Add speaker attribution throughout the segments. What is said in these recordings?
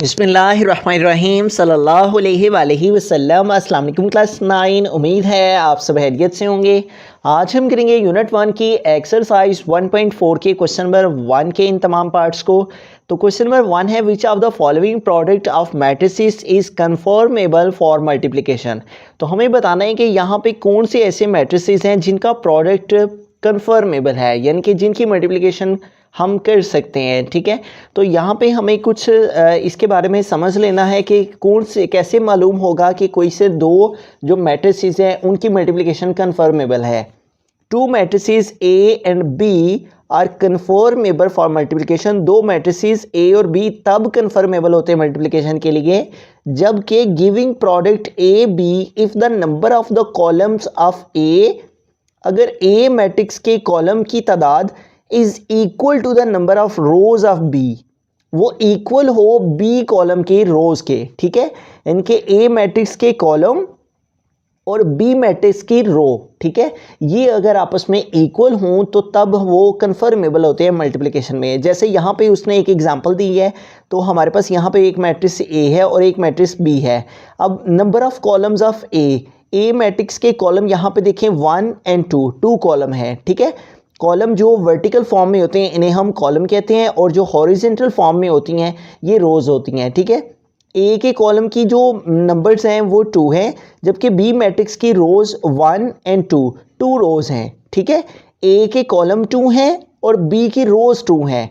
Speaker 1: बिस्मिल्लाहिर्रहमानिर्रहीम सल्लल्लाहु अलैहि वसल्लम। अस्सलाम वालेकुम क्लास 9। उम्मीद है आप सब खैरियत से होंगे। आज हम करेंगे यूनिट 1 की एक्सरसाइज 1.4 के क्वेश्चन नंबर 1 के इन तमाम पार्ट्स को। तो क्वेश्चन नंबर 1 है which of the following product of matrices is conformable for multiplication. तो हमें बताना है कि यहाँ पे कौन से ऐसे मैट्रिसेस हैं जिनका प्रोडक्ट कन्फर्मेबल है, यानी कि जिनकी मल्टीप्लिकेशन हम कर सकते हैं। ठीक है, तो यहाँ पे हमें कुछ इसके बारे में समझ लेना है कि कौन से कैसे मालूम होगा कि कोई से दो जो मैट्रिसेस हैं उनकी मल्टीप्लिकेशन कन्फर्मेबल है। Two matrices A and B are conformable for multiplication. दो मैट्रिसेस ए और बी तब कन्फर्मेबल होते हैं मल्टीप्लिकेशन के लिए जबकि giving product A B if the number of the columns of A, अगर ए मैट्रिक्स के कॉलम की तादाद is equal to the number of rows of B, वो इक्वल हो बी कॉलम के रोज के। ठीक है, इनके ए मैट्रिक्स के कॉलम और बी मैट्रिक्स की रो, ठीक है, ये अगर आपस में इक्वल हों तो तब वो कन्फर्मेबल होते हैं मल्टीप्लिकेशन में। जैसे यहाँ पे उसने एक एग्जांपल दी है, तो हमारे पास यहाँ पे एक मैट्रिक्स ए है और एक मैट्रिक्स बी है। अब number of columns of A matrix के कॉलम यहाँ पे देखें 1 एंड 2 कॉलम है। ठीक है, कॉलम जो वर्टिकल फॉर्म में होते हैं इन्हें हम कॉलम कहते हैं और जो हॉरिजेंटल फॉर्म में होती हैं ये रोज होती हैं। ठीक है, ए के कॉलम की जो नंबर्स हैं वो 2 हैं जबकि बी मैट्रिक्स की रोज 1 एंड 2 रोज हैं। ठीक है, ए के कॉलम 2 हैं और बी की रोज 2 हैं।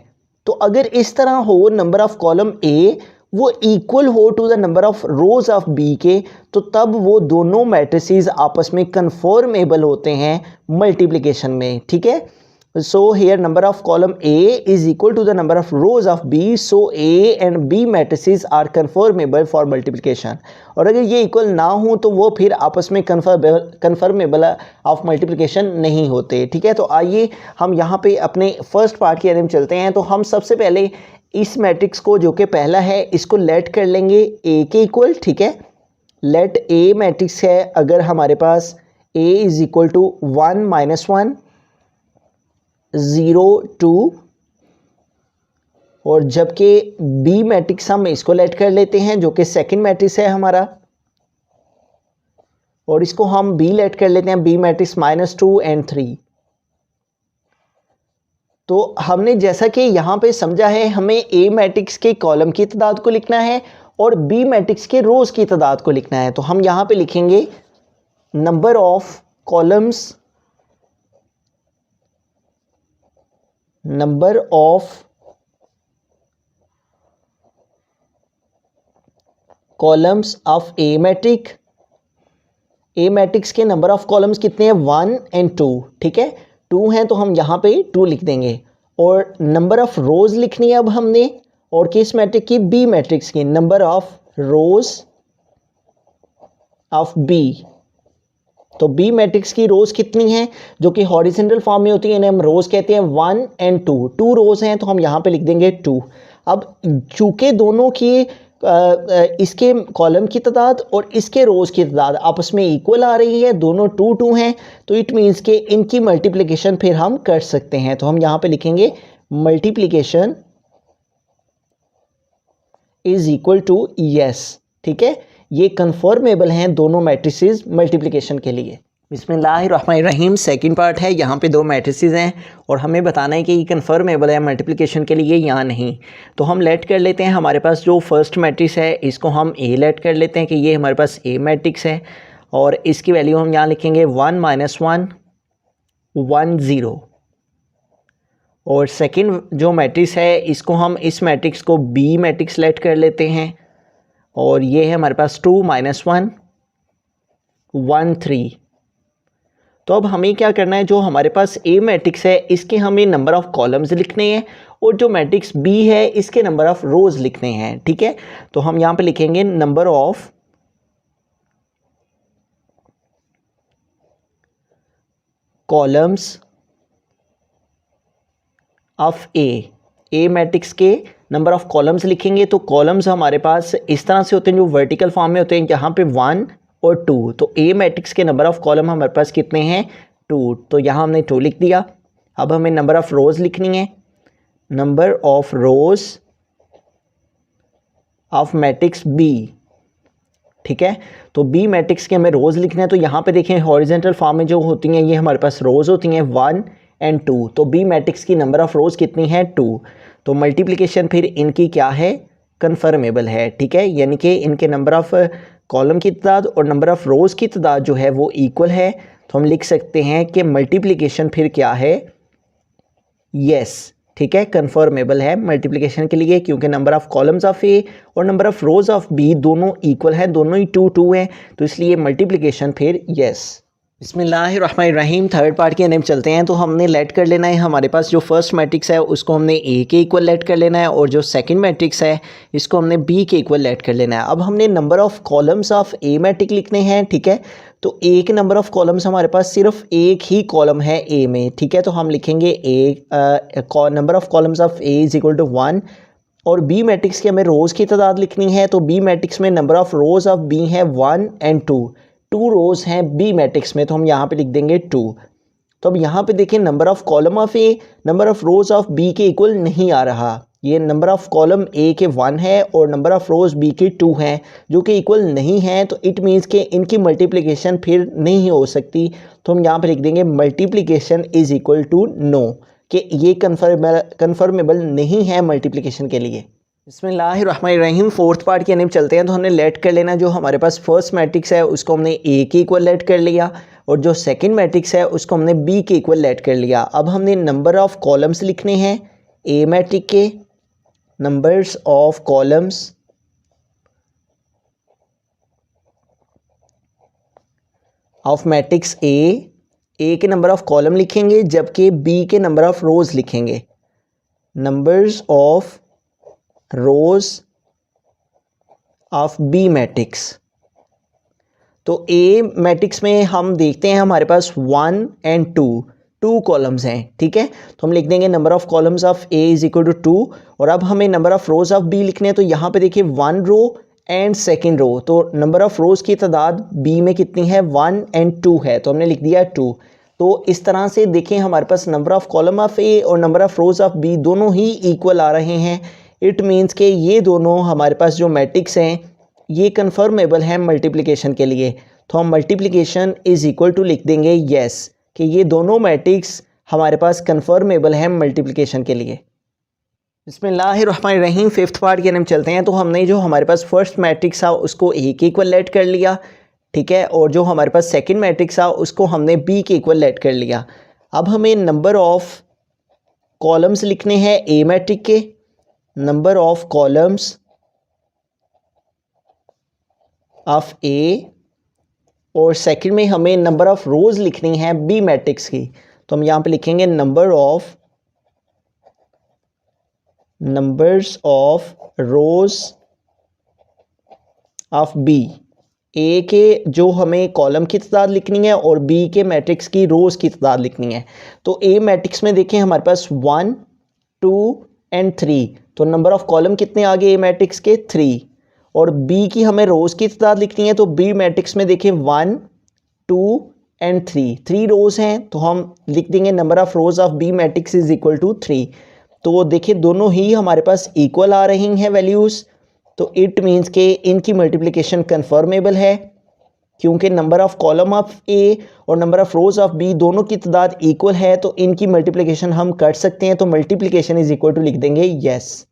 Speaker 1: तो अगर इस तरह हो नंबर ऑफ कॉलम ए वो इक्वल हो to the number of rows of B के, तो तब वो दोनों मैट्रिसेस आपस में कन्फर्मेबल होते हैं मल्टीप्लिकेशन में। ठीक है, so here number of column A is equal to the number of rows of B, so A and B matrices are conformable for multiplication. और अगर ये इक्वल ना हो तो वो फिर आपस में कन्फर्मेबल ऑफ मल्टीप्लिकेशन नहीं होते। ठीक है, तो आइए हम यहाँ पे अपने फर्स्ट पार्ट की तरफ चलते हैं। तो हम सबसे पहले इस मैट्रिक्स को जो कि पहला है इसको लेट कर लेंगे ए के इक्वल। ठीक है, लेट ए मैट्रिक्स है अगर हमारे पास ए इज इक्वल टू 1 -1 0 2, और जबकि बी मैट्रिक्स हम इसको लेट कर लेते हैं जो कि सेकंड मैट्रिक्स है हमारा, और इसको हम बी लेट कर लेते हैं बी मैट्रिक्स -2 एंड 3। तो हमने जैसा कि यहाँ पे समझा है हमें ए मैट्रिक्स के कॉलम की तादाद को लिखना है और बी मैट्रिक्स के रोज की तादाद को लिखना है। तो हम यहाँ पे लिखेंगे number of columns of A matrix के नंबर ऑफ कॉलम्स कितने हैं 1 एंड 2। ठीक है, 2 हैं तो हम यहाँ पे 2 लिख देंगे। और नंबर ऑफ रोज लिखनी है अब हमने, और किस मैट्रिक्स की, बी मैट्रिक्स की, number of rows of B. तो बी मैट्रिक्स की रोज कितनी हैं जो कि हॉरिजॉन्टल फॉर्म में होती है, इन्हें हम रोज कहते हैं 1 एंड 2 रोज हैं तो हम यहाँ पे लिख देंगे 2। अब चूंकि दोनों की इसके कॉलम की तादाद और इसके रोज की तादाद आपस में इक्वल आ रही है, दोनों 2 हैं, तो इट मीन्स कि इनकी मल्टीप्लिकेशन फिर हम कर सकते हैं। तो हम यहाँ पे लिखेंगे multiplication is equal to yes. ठीक है, ये कन्फर्मेबल हैं दोनों मैट्रिसेस मल्टीप्लिकेशन के लिए। बिस्मिल्लाहिर्रहमानिर्रहीम, सेकंड पार्ट है। यहाँ पे दो मैट्रिसेस हैं और हमें बताना है कि ये कन्फर्मेबल है मल्टीप्लिकेशन के लिए या नहीं। तो हम लेट कर लेते हैं हमारे पास जो फर्स्ट मैट्रिक्स है इसको हम ए लेट कर लेते हैं कि ये हमारे पास ए मैट्रिक्स है, और इसकी वैल्यू हम यहाँ लिखेंगे 1 -1 1 0। और सेकंड जो मैट्रिक्स है इसको हम इस मैट्रिक्स को बी मैट्रिक्स लेट कर लेते हैं, और ये है हमारे पास 2 -1 1 3। तो अब हमें क्या करना है, जो हमारे पास ए मैट्रिक्स है इसके हमें नंबर ऑफ कॉलम्स लिखने हैं और जो मैट्रिक्स बी है इसके नंबर ऑफ रोज लिखने हैं। ठीक है, तो हम यहाँ पे लिखेंगे number of columns of A matrix के नंबर ऑफ कॉलम्स लिखेंगे। तो कॉलम्स हमारे पास इस तरह से होते हैं जो वर्टिकल फॉर्म में होते हैं, यहाँ पे 1 और 2। तो ए मैट्रिक्स के नंबर ऑफ कॉलम हमारे पास कितने हैं 2, तो यहाँ हमने 2 लिख दिया। अब हमें नंबर ऑफ रोज लिखनी है, number of rows of matrix B. ठीक है, तो बी मैट्रिक्स के हमें रोज़ लिखना है। तो यहाँ पे देखें हॉरिजेंटल फॉर्म में जो होती हैं ये हमारे पास रोज़ होती हैं 1 और 2। तो बी मैट्रिक्स की नंबर ऑफ़ रोज़ कितनी है 2। तो मल्टीप्लिकेशन फिर इनकी क्या है, कन्फर्मेबल है। ठीक है, यानी कि इनके नंबर ऑफ़ कॉलम की तादाद और नंबर ऑफ़ रोज़ की तादाद जो है वो इक्वल है। तो हम लिख सकते हैं कि मल्टीप्लिकेशन फिर क्या है, यस। ठीक है, कन्फर्मेबल है मल्टीप्लिकेशन के लिए, क्योंकि number of columns of A और number of rows of B दोनों इक्वल हैं, दोनों ही 2 2 हैं। तो इसलिए मल्टीप्लिकेशन फिर यस। बिस्मिल्लाहिर्रहमानिर्रहीम, थर्ड पार्ट की तरफ चलते हैं। तो हमने लेट कर लेना है, हमारे पास जो फर्स्ट मैट्रिक्स है उसको हमने ए के इक्वल लेट कर लेना है, और जो सेकंड मैट्रिक्स है इसको हमने बी के इक्वल लेट कर लेना है। अब हमने number of columns of A matrix लिखने हैं। ठीक है, तो ए के नंबर ऑफ़ कॉलम्स हमारे पास सिर्फ एक ही कॉलम है ए में। ठीक है, तो हम लिखेंगे A number of columns of A is equal to 1। और बी मैट्रिक्स की हमें रोज़ की तादाद लिखनी है। तो बी मैट्रिक्स में number of rows of B है 1 और 2। 2 रोज़ हैं बी मैट्रिक्स में, तो हम यहाँ पे लिख देंगे 2। तो अब यहाँ पे देखें number of column of A number of rows of B के इक्वल नहीं आ रहा। ये नंबर ऑफ़ कॉलम ए के 1 है और नंबर ऑफ़ रोज़ बी के 2 हैं, जो कि इक्वल नहीं हैं। तो इट मीन्स कि इनकी मल्टीप्लिकेशन फिर नहीं हो सकती। तो हम यहाँ पे लिख देंगे multiplication is equal to no, कि ये कन्फर्मेबल नहीं है मल्टीप्लिकेशन के लिए। बिस्मिल्लाहिर्रहमानिर्रहीम, फोर्थ पार्ट की तरफ चलते हैं। तो हमने लेट कर लेना, जो हमारे पास फर्स्ट मैट्रिक्स है उसको हमने ए के इक्वल लेट कर लिया, और जो सेकंड मैट्रिक्स है उसको हमने बी के इक्वल लेट कर लिया। अब हमने नंबर ऑफ़ कॉलम्स लिखने हैं ए मैट्रिक के, numbers of columns of matrix A के नंबर ऑफ़ कॉलम लिखेंगे, जबकि बी के नंबर ऑफ़ रोज़ लिखेंगे, numbers of rows of B matrix. तो ए मैट्रिक्स में हम देखते हैं हमारे पास 1 और 2 कॉलम्स हैं। ठीक है, तो हम लिख देंगे number of columns of A is equal to 2। और अब हमें number of rows of B लिखने हैं। तो यहाँ पे देखिए 1 रो एंड सेकेंड रो, तो नंबर ऑफ़ रोज़ की तादाद बी में कितनी है 1 और 2 है, तो हमने लिख दिया 2। तो इस तरह से देखें हमारे पास number of column of A और number of rows of B दोनों ही इक्वल आ रहे हैं। इट मीन्स के ये दोनों हमारे पास जो मैट्रिक्स हैं ये कन्फर्मेबल हैं मल्टीप्लिकेशन के लिए। तो हम मल्टीप्लिकेशन इज़ इक्वल टू लिख देंगे यस, कि ये दोनों मैट्रिक्स हमारे पास कन्फर्मेबल हैं मल्टीप्लिकेशन के लिए। बिस्मिल्लाहिर्रहमानिर्रहीम, फिफ्थ पार्ट की तरफ चलते हैं। तो हमने जो हमारे पास फर्स्ट मैट्रिक्स था उसको ए के इक्वल लेट कर लिया। ठीक है, और जो हमारे पास सेकंड मैट्रिक्स था उसको हमने बी के इक्वल लेट कर लिया। अब हमें नंबर ऑफ़ कॉलम्स लिखने हैं ए मैट्रिक के, number of columns of A, और सेकंड में हमें नंबर ऑफ रोज़ लिखनी है बी मैट्रिक्स की। तो हम यहाँ पे लिखेंगे numbers of rows of B. A के जो हमें कॉलम की तादाद लिखनी है और बी के मैट्रिक्स की रोज़ की तादाद लिखनी है। तो ए मैट्रिक्स में देखें हमारे पास 1 2 और 3, तो नंबर ऑफ़ कॉलम कितने आ गए ए मैट्रिक्स के 3। और बी की हमें रोज़ की तादाद लिखनी है। तो बी मैट्रिक्स में देखें 1 2 और 3 रोज़ हैं, तो हम लिख देंगे number of rows of B matrix is equal to 3। तो देखिए दोनों ही हमारे पास इक्वल आ रही हैं वैल्यूज़। तो इट मीन्स के इनकी मल्टीप्लिकेशन कन्फर्मेबल है, क्योंकि number of column of A और number of rows of B दोनों की तादाद इक्वल है। तो इनकी मल्टीप्लिकेशन हम कर सकते हैं। तो मल्टीप्लिकेशन इज़ इक्वल टू लिख देंगे यस।